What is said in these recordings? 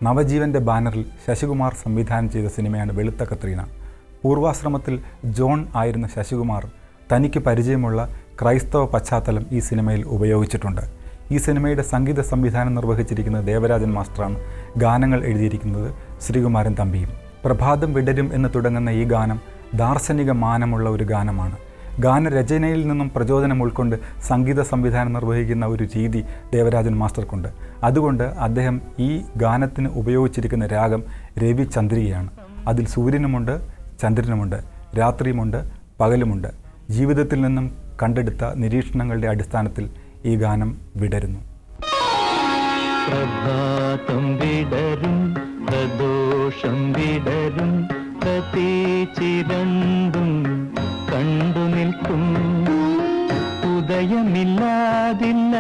നവജീവൻ്റെ ബാനറിൽ ശശികുമാർ സംവിധാനം ചെയ്ത സിനിമയാണ് വെളുത്ത കത്രീന. പൂർവാശ്രമത്തിൽ ജോൺ ആയിരുന്ന ശശികുമാർ തനിക്ക് പരിചയമുള്ള ക്രൈസ്തവ പശ്ചാത്തലം ഈ സിനിമയിൽ ഉപയോഗിച്ചിട്ടുണ്ട്. ഈ സിനിമയുടെ സംഗീത സംവിധാനം നിർവഹിച്ചിരിക്കുന്നത് ദേവരാജൻ മാസ്റ്ററാണ്. ഗാനങ്ങൾ എഴുതിയിരിക്കുന്നത് ശ്രീകുമാരൻ തമ്പിയും. പ്രഭാതം വിടരും എന്ന് തുടങ്ങുന്ന ഈ ഗാനം ദാർശനിക മാനമുള്ള ഒരു ഗാനമാണ്. ഗാനരചനയിൽ നിന്നും പ്രചോദനം ഉൾക്കൊണ്ട് സംഗീത സംവിധാനം നിർവഹിക്കുന്ന ഒരു രീതി ദേവരാജൻ മാസ്റ്റർക്കുണ്ട്. അതുകൊണ്ട് അദ്ദേഹം ഈ ഗാനത്തിന് ഉപയോഗിച്ചിരിക്കുന്ന രാഗം രവിചന്ദ്രികയാണ്. അതിൽ സൂര്യനുമുണ്ട്, ചന്ദ്രനുമുണ്ട്, രാത്രിയുമുണ്ട്, പകലുമുണ്ട്. ജീവിതത്തിൽ നിന്നും കണ്ടെടുത്ത നിരീക്ഷണങ്ങളുടെ അടിസ്ഥാനത്തിൽ ഈ ഗാനം വിടരുന്നു. പ്രഭാതം വിടരും, പ്രദോഷം വിടരും, പ്രതീചിരണ്ടും കണ്ടു നിൽക്കും. ഉദയമില്ലാതില്ല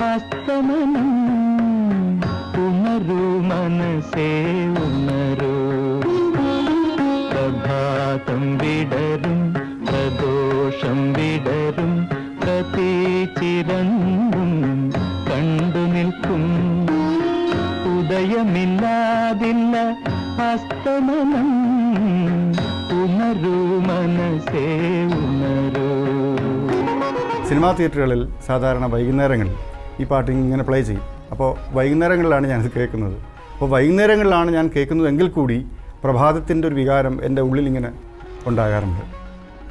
അസ്തമനം, ഉണരൂ മനസ്സേ ഉണരൂ. പ്രഭാതം വിടരും, പ്രദോഷം വിടരും, പ്രതീചിരണ്ടും കണ്ടു നിൽക്കും. ഉദയമില്ലാതില്ല അസ്തമനം, ഉണരൂ മനസ്സേ ഉണരൂ. സിനിമാ തിയേറ്ററുകളിൽ സാധാരണ വൈകുന്നേരങ്ങളിൽ ഈ പാട്ട് ഇങ്ങനെ പ്ലേ ചെയ്യും. അപ്പോൾ വൈകുന്നേരങ്ങളിലാണ് ഞാനത് കേൾക്കുന്നത്. അപ്പോൾ വൈകുന്നേരങ്ങളിലാണ് ഞാൻ കേൾക്കുന്നതെങ്കിൽ കൂടി പ്രഭാതത്തിൻ്റെ ഒരു വികാരം എൻ്റെ ഉള്ളിലിങ്ങനെ ഉണ്ടാകാറുണ്ട്.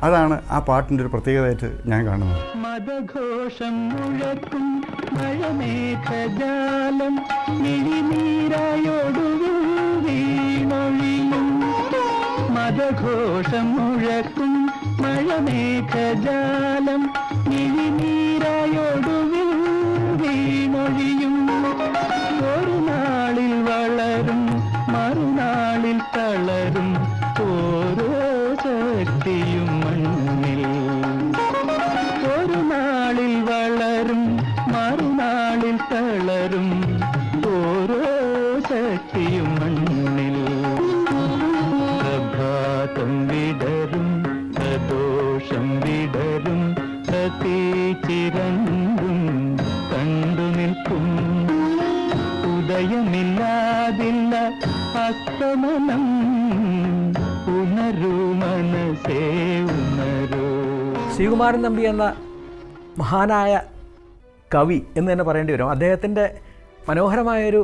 അതാണ് ആ പാട്ടിൻ്റെ ഒരു പ്രത്യേകതയായിട്ട് ഞാൻ കാണുന്നത്. മദഘോഷം മുഴക്കും മഴമേഘജാലം മിഴിനീരായൊടുവിൽ വീണൊഴിയും. മദഘോഷം മുഴക്കും മഴമേഘജാലം മിഴിനീരായൊടുവിൽ വീണൊഴിയും. ഒരു നാളിൽ വളരും, മറുനാളിൽ തളരും, ഓരോ ശക്തിയും മണ്ണിൽ. ഒരു നാളിൽ വളരും, മറുനാളിൽ തളരും, ഓരോ ശക്തിയും മണ്ണിൽ. പ്രഭാതം വിടരും, പ്രദോഷം വിടരും, പ്രതീചിരണ്ടും കണ്ടു നിൽക്കും. ഉദയമില്ലാതില്ല അസ്തമനം, ഉണരൂ മനസ്സേ ഉണരൂ. ശ്രീകുമാരൻ തമ്പി എന്ന മഹാനായ കവി എന്ന് തന്നെ പറയേണ്ടി വരും. അദ്ദേഹത്തിൻ്റെ മനോഹരമായൊരു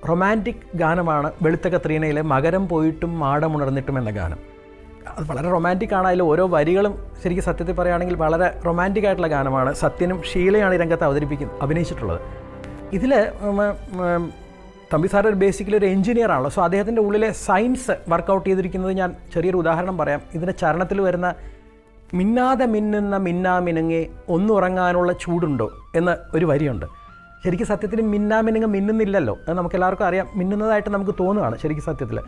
റൊമാൻറ്റിക് ഗാനമാണ് വെളുത്ത കത്രീനയിലെ മകരം പോയിട്ടും മാടമുണർന്നിട്ടും എന്ന ഗാനം. അത് വളരെ റൊമാൻറ്റിക് ആണ്. അതിൽ ഓരോ വരികളും ശരിക്കും സത്യത്തിൽ പറയുകയാണെങ്കിൽ വളരെ റൊമാൻറ്റിക് ആയിട്ടുള്ള ഗാനമാണ്. സത്യനും ഷീലയാണ് ഈ രംഗത്ത് അഭിനയിച്ചിട്ടുള്ളത്. ഇതിൽ തമ്പി സാർ ബേസിക്കലി ഒരു എഞ്ചിനീയർ ആണല്ലോ. സോ അദ്ദേഹത്തിൻ്റെ ഉള്ളിലെ സയൻസ് വർക്കൗട്ട് ചെയ്തിരിക്കുന്നത് ഞാൻ ചെറിയൊരു ഉദാഹരണം പറയാം. ഇതിൻ്റെ ചരണത്തിൽ വരുന്ന മിന്നാതെ മിന്നുന്ന മിന്നാമിനുങ്ങെ ഒന്നുറങ്ങാനുള്ള ചൂടുണ്ടോ എന്ന ഒരു വരിയുണ്ട്. ശരിക്കും സത്യത്തിൽ മിന്നാമിനുങ്ങ മിന്നുന്നില്ലല്ലോ, അത് നമുക്കെല്ലാവർക്കും അറിയാം. മിന്നുന്നതായിട്ട് നമുക്ക് തോന്നുകയാണ് ശരിക്കും സത്യത്തിൽ.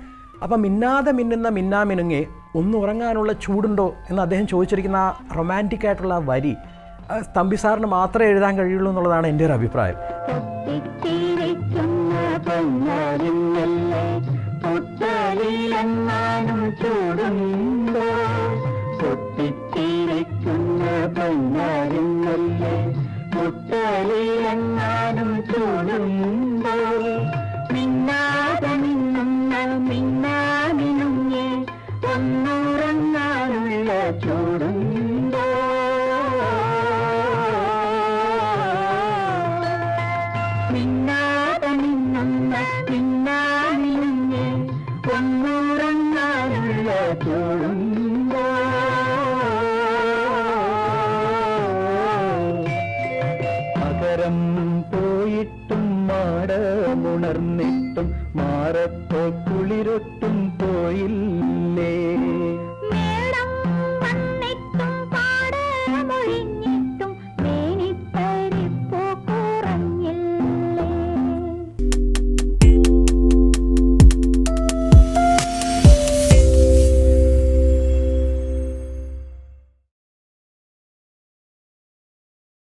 അപ്പം മിന്നാതെ മിന്നുന്ന മിന്നാമിനുങ്ങെ ഒന്നുറങ്ങാനുള്ള ചൂടുണ്ടോ എന്ന് അദ്ദേഹം ചോദിച്ചിരിക്കുന്ന ആ റൊമാൻറ്റിക് ആയിട്ടുള്ള ആ വരി തമ്പി സാറിന് മാത്രമേ എഴുതാൻ കഴിയുള്ളൂ എന്നുള്ളതാണ് എൻ്റെ ഒരു അഭിപ്രായം. മകരം പോയിട്ടും മാടമുണർന്നിട്ടും മാറത്തോ